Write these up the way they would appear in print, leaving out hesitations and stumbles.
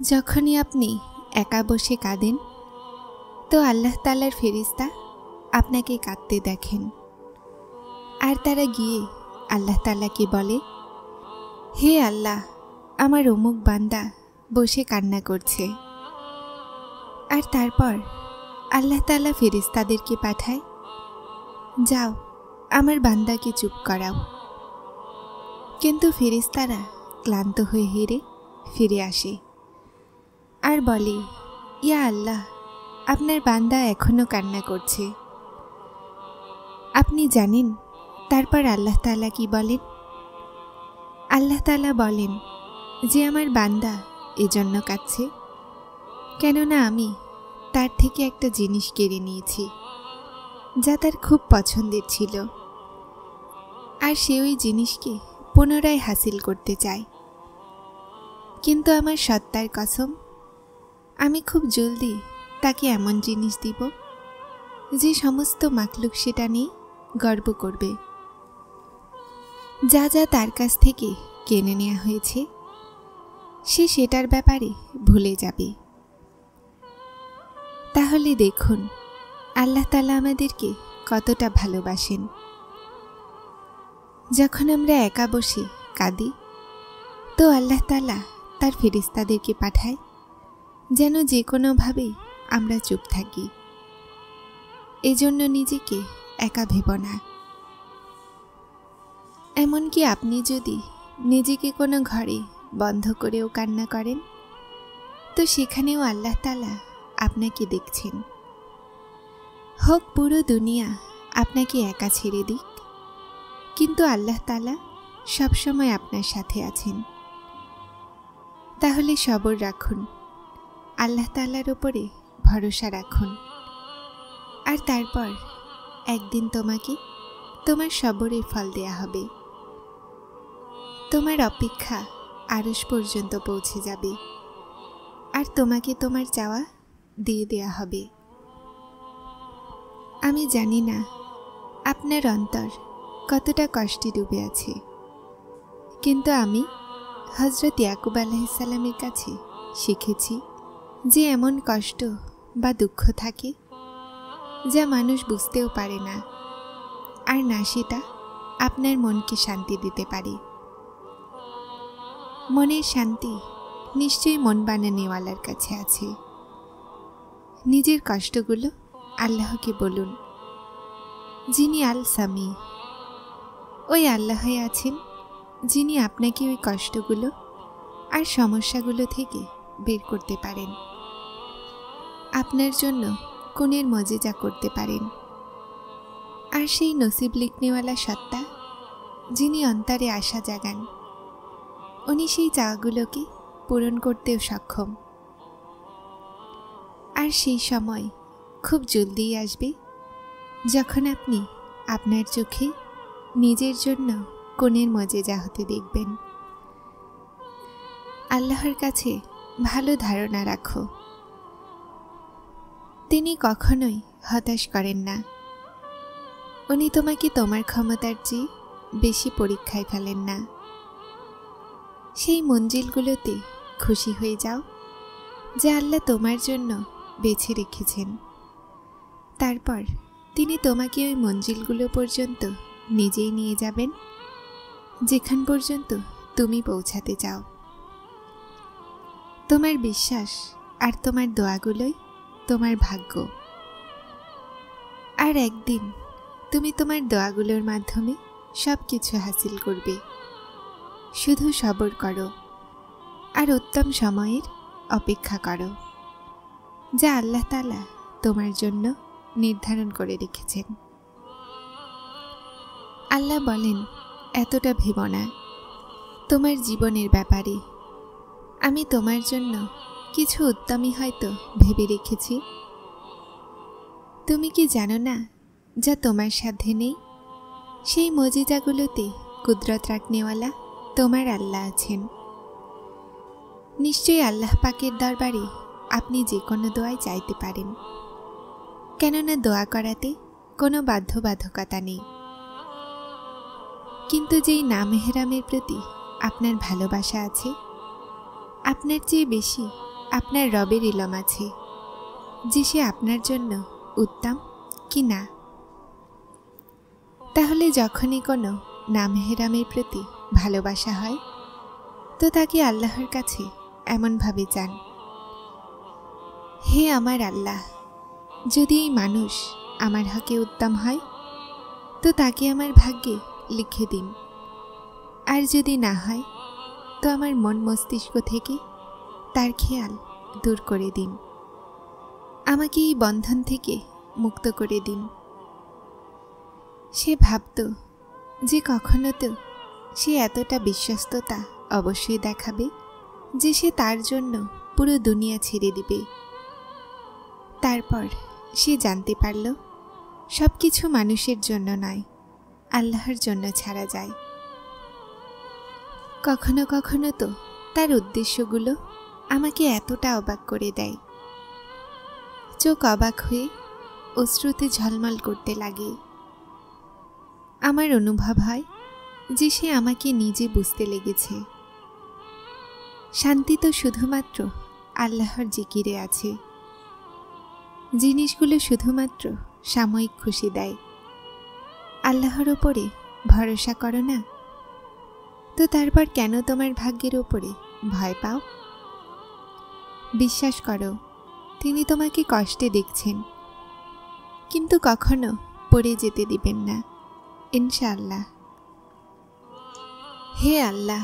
যখনই আপনি একা বসে কাঁদেন তো আল্লাহ তাআলার ফেরেশতা আপনাকে কাঁদতে দেখেন, আর তারা গিয়ে আল্লাহ তাআলাকে বলে, হে আল্লাহ, আমার অমুক বান্দা বসে কান্না করছে। আর তারপর আল্লাহ তাআলা ফেরেশতাদেরকে পাঠায়, যাও আমার বান্দাকে চুপ করাও। কিন্তু ফেরেশতারা ক্লান্ত হয়ে হেরে ফিরে আসে আর বলে, ইয়া আল্লাহ, আপনার বান্দা এখনো কান্না করছে। আপনি জানেন তারপর আল্লাহ তাআলা কি বলেন? আল্লাহ তাআলা বলেন যে আমার বান্দা এজন্য কাঁদছে কেননা আমি তার থেকে একটা জিনিস কেড়ে নিয়েছি যা তার খুব পছন্দের ছিল, আর সে ওই জিনিসকে পুনরায় হাসিল করতে চায়। কিন্তু আমার সত্তার কসম, আমি খুব জলদি তাকে এমন জিনিস দিব যে সমস্ত মাখলুক সেটা নিয়ে গর্ব করবে। যা যা তার কাছ থেকে কেড়ে নেওয়া হয়েছে সে সেটার ব্যাপারে ভুলে যাবে। তাহলে দেখুন আল্লাহ তাআলা আমাদেরকে কতটা ভালোবাসেন। যখন আমরা একা বসে কাঁদি তো আল্লাহ তাআলা তার ফেরেশতাদেরকে পাঠায় যেন যে কোনোভাবেই আমরা চুপ থাকি। এজন্য নিজেকে একা ভেব না। এমনকি আপনি যদি নিজেকে কোনো ঘরে বন্ধ করেও কান্না করেন তো সেখানেও আল্লাহ তাআলা আপনাকে দেখছেন। হোক পুরো দুনিয়া আপনাকে একা ছেড়ে দিক, কিন্তু আল্লাহ তাআলা সবসময় আপনার সাথে আছেন। তাহলে সবর রাখুন, আল্লাহ তাআলার উপরে ভরসা রাখুন, আর তারপর একদিন তোমাকে তোমার সবরের ফল দেয়া হবে। তোমার অপেক্ষা আরশ পর্যন্ত পৌঁছে যাবে, আর তোমাকে তোমার চাওয়া দিয়ে দেয়া হবে। আমি জানি না আপনার অন্তর কতটা কষ্টে ডুবে আছে, কিন্তু আমি হযরত ইয়াকুব আলাইহিস সালামের কাছে শিখেছি যে এমন কষ্ট বা দুঃখ থাকে যা মানুষ বুঝতেও পারে না, আর না সেটা আপনার মনকে শান্তি দিতে পারে। মনের শান্তি নিশ্চয়ই মন বানানেওয়ালার কাছে আছে। নিজের কষ্টগুলো আল্লাহকে বলুন, যিনি আল সামি। ওই আল্লাহই আছেন যিনি আপনাকে ওই কষ্টগুলো আর সমস্যাগুলো থেকে বের করতে পারেন, আপনার জন্য কোনের মজেজা করতে পারেন। আর সেই নসিব লিখনেওয়ালা সত্তা যিনি অন্তরে আশা জাগান, উনি সেই চাওয়াগুলোকে পূরণ করতেও সক্ষম। আর সেই সময় খুব জলদিই আসবে যখন আপনি আপনার চোখে নিজের জন্য কোনের মজেজা হতে দেখবেন। আল্লাহর কাছে ভালো ধারণা রাখো, তিনি কখনোই হতাশ করেন না। উনি তোমাকে তোমার ক্ষমতার চেয়ে বেশি পরীক্ষায় ফেলেন না। সেই মঞ্জিলগুলোতে খুশি হয়ে যাও যা আল্লাহ তোমার জন্য বেছে রেখেছেন। তারপর তিনি তোমাকে ওই মঞ্জিলগুলো পর্যন্ত নিজেই নিয়ে যাবেন যেখান পর্যন্ত তুমি পৌঁছাতে চাও। তোমার বিশ্বাস আর তোমার দোয়াগুলোই তোমার ভাগ্য। আর একদিন তুমি তোমার দোয়াগুলোর মাধ্যমে সব কিছু হাসিল করবে। শুধু সবর করো আর উত্তম সময়ের অপেক্ষা করো যা আল্লাহ তাআলা তোমার জন্য নির্ধারণ করে রেখেছেন। আল্লাহ বলেন, এতটা ভেবো না তোমার জীবনের ব্যাপারে। আমি তোমার জন্য কিছু উত্তমই হয়তো ভেবে রেখেছি। তুমি কি জানো না যা তোমার সাধ্যে নেই? সেই মজিজাগুলোতে কুদরত রাখনেওয়ালা তোমার আল্লাহ আছেন। নিশ্চয়ই আল্লাহ পাকের দরবারে আপনি যে কোনো দোয়াই চাইতে পারেন, কেননা দোয়া করাতে কোনো বাধ্যবাধকতা নেই। কিন্তু যেই নামেহরামের প্রতি আপনার ভালোবাসা আছে, আপনার চেয়ে বেশি আপনার রবের ইলম আছে যে সে আপনার জন্য উত্তম কি না। তাহলে যখনই কোনো নামহেরামের প্রতি ভালোবাসা হয় তো তাকে আল্লাহর কাছে এমনভাবে চান, হে আমার আল্লাহ, যদি এই মানুষ আমার হকে উত্তম হয় তো তাকে আমার ভাগ্যে লিখে দিন, আর যদি না হয় তো আমার মন মস্তিষ্ক থেকে তার খেয়াল দূর করে দিন, আমাকে এই বন্ধন থেকে মুক্ত করে দিন। সে ভাবত যে কখনো তো সে এতটা বিশ্বস্ততা অবশ্যই দেখাবে যে সে তার জন্য পুরো দুনিয়া ছেড়ে দিবে। তারপর সে জানতে পারল সব কিছু মানুষের জন্য নয়, আল্লাহর জন্য ছাড়া যায়। কখনো কখনো তো তার উদ্দেশ্যগুলো আমাকে এতটা অবাক করে দেয়, চোখ অবাক হয়ে অশ্রুতে ঝলমল করতে লাগে। আমার অনুভব হয় যে সে আমাকে নিজে বুঝতে লেগেছে। শান্তি তো শুধুমাত্র আল্লাহর জিকিরে আছে। জিনিসগুলো শুধুমাত্র সাময়িক খুশি দেয়। আল্লাহর ওপরে ভরসা করো না তো তারপর কেন তোমার ভাগ্যের ওপরে ভয় পাও? বিশ্বাস করো তিনি তোমাকে কষ্টে দেখছেন, কিন্তু কখনো পড়ে যেতে দিবেন না, ইনশাআল্লাহ। হে আল্লাহ,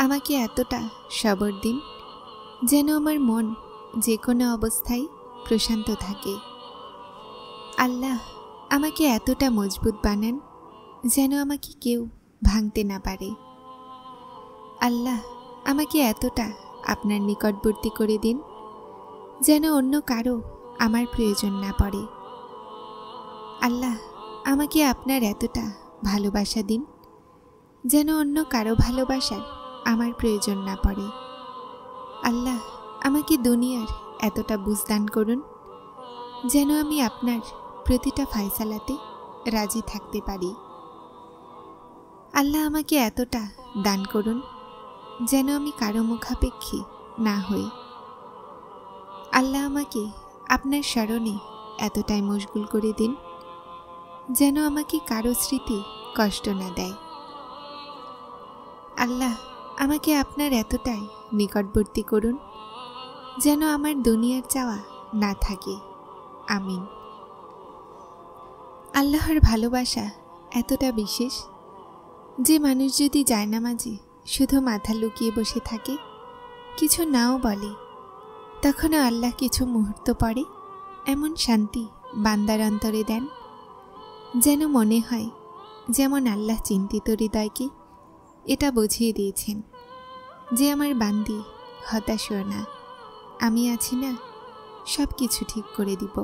আমাকে এতটা সবর দিন যেন আমার মন যে কোনো অবস্থায় প্রশান্ত থাকে। আল্লাহ, আমাকে এতটা মজবুত বানান যেন আমাকে কেউ ভাঙতে না পারে। আল্লাহ, আমাকে এতটা আপনার নিকটবর্তী করে দিন যেন অন্য কারো আমার প্রয়োজন না পড়ে। আল্লাহ, আমাকে আপনার এতটা ভালোবাসা দিন যেন অন্য কারো ভালোবাসার আমার প্রয়োজন না পড়ে। আল্লাহ, আমাকে দুনিয়ার এতটা বুঝদান করুন যেন আমি আপনার প্রতিটা ফায়সালাতে রাজি থাকতে পারি। আল্লাহ, আমাকে এতটা দান করুন যেন আমি কারো মুখাপেক্ষী না হই। আল্লাহ, আমাকে আপনার স্মরণে এতটাই মশগুল করে দিন যেন আমাকে কারো স্মৃতি কষ্ট না দেয়। আল্লাহ, আমাকে আপনার এতটাই নিকটবর্তী করুন যেন আমার দুনিয়ার চাওয়া না থাকে। আমিন। আল্লাহর ভালোবাসা এতটা বিশেষ যে মানুষ যদি জায়নামাজে শুধু মাথা লুকিয়ে বসে থাকে, কিছু নাও বলে, তখনও আল্লাহ কিছু মুহূর্ত পরে এমন শান্তি বান্দার অন্তরে দেন যেন মনে হয় যেমন আল্লাহ চিন্তিত হৃদয়কে এটা বুঝিয়ে দিয়েছেন যে আমার বান্দি, হতাশ হও না, আমি আছি না, সব কিছু ঠিক করে দিব।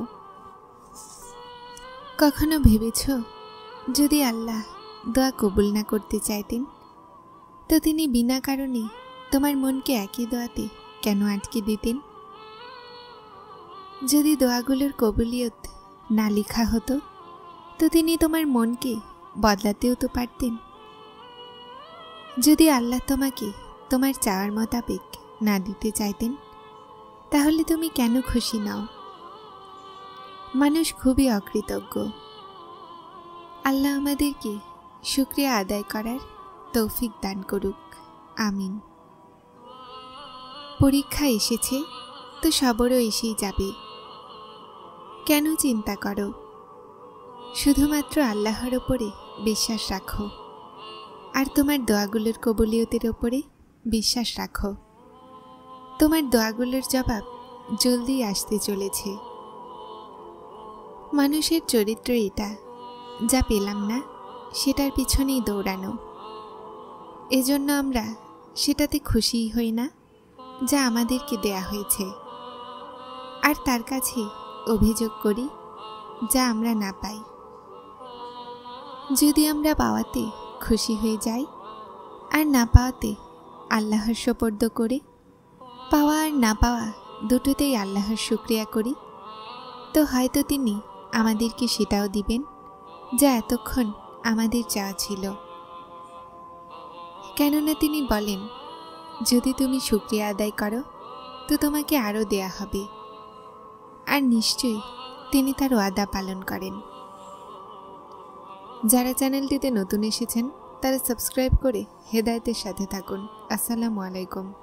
কখনো ভেবেছ যদি আল্লাহ দোয়া কবুল না করতে চাইতেন তো তিনি বিনা কারণে তোমার মনকে একই দোয়াতে কেন আটকে দিতেন? যদি দোয়াগুলোর কবুলিয়ত না লেখা হতো তো তিনি তোমার মনকে বদলাতেও তো পারতেন। যদি আল্লাহ তোমাকে তোমার চাওয়ার মোতাবেক না দিতে চাইতেন তাহলে তুমি কেন খুশি নাও? মানুষ খুবই অকৃতজ্ঞ। আল্লাহ আমাদেরকে শুকরিয়া আদায় করার তৌফিক দান করুক। আমিন। পরীক্ষা এসেছে তো সবরও এসেই যাবে। কেন চিন্তা করো? শুধুমাত্র আল্লাহর ওপরে বিশ্বাস রাখো আর তোমার দোয়াগুলোর কবুলিয়তের ওপরে বিশ্বাস রাখো। তোমার দোয়াগুলোর জবাব জলদি আসতে চলেছে। মানুষের চরিত্র এটা, যা পেলাম না সেটার পিছনেই দৌড়ানো। এজন্য আমরা সেটাতে খুশি হই না যা আমাদেরকে দেয়া হয়েছে, আর তার কাছে অভিযোগ করি যা আমরা না পাই। যদি আমরা পাওয়াতে খুশি হয়ে যাই আর না পাওয়াতে আল্লাহর সুপর্দ করে পাওয়া আর না পাওয়া দুটোতেই আল্লাহর শুকরিয়া করি, তো হয়তো তিনি আমাদেরকে সেটাও দিবেন যা এতক্ষণ আমাদের চাওয়া ছিল। কেননা তিনি বলেন, যদি তুমি শুকরিয়া আদায় করো তো তোমাকে আরও দেয়া হবে। আর নিশ্চয়ই তিনি তার ওয়াদা পালন করেন। যারা চ্যানেলটিতে নতুন এসেছেন তারা সাবস্ক্রাইব করে হেদায়েতের সাথে থাকুন। আসসালামু আলাইকুম।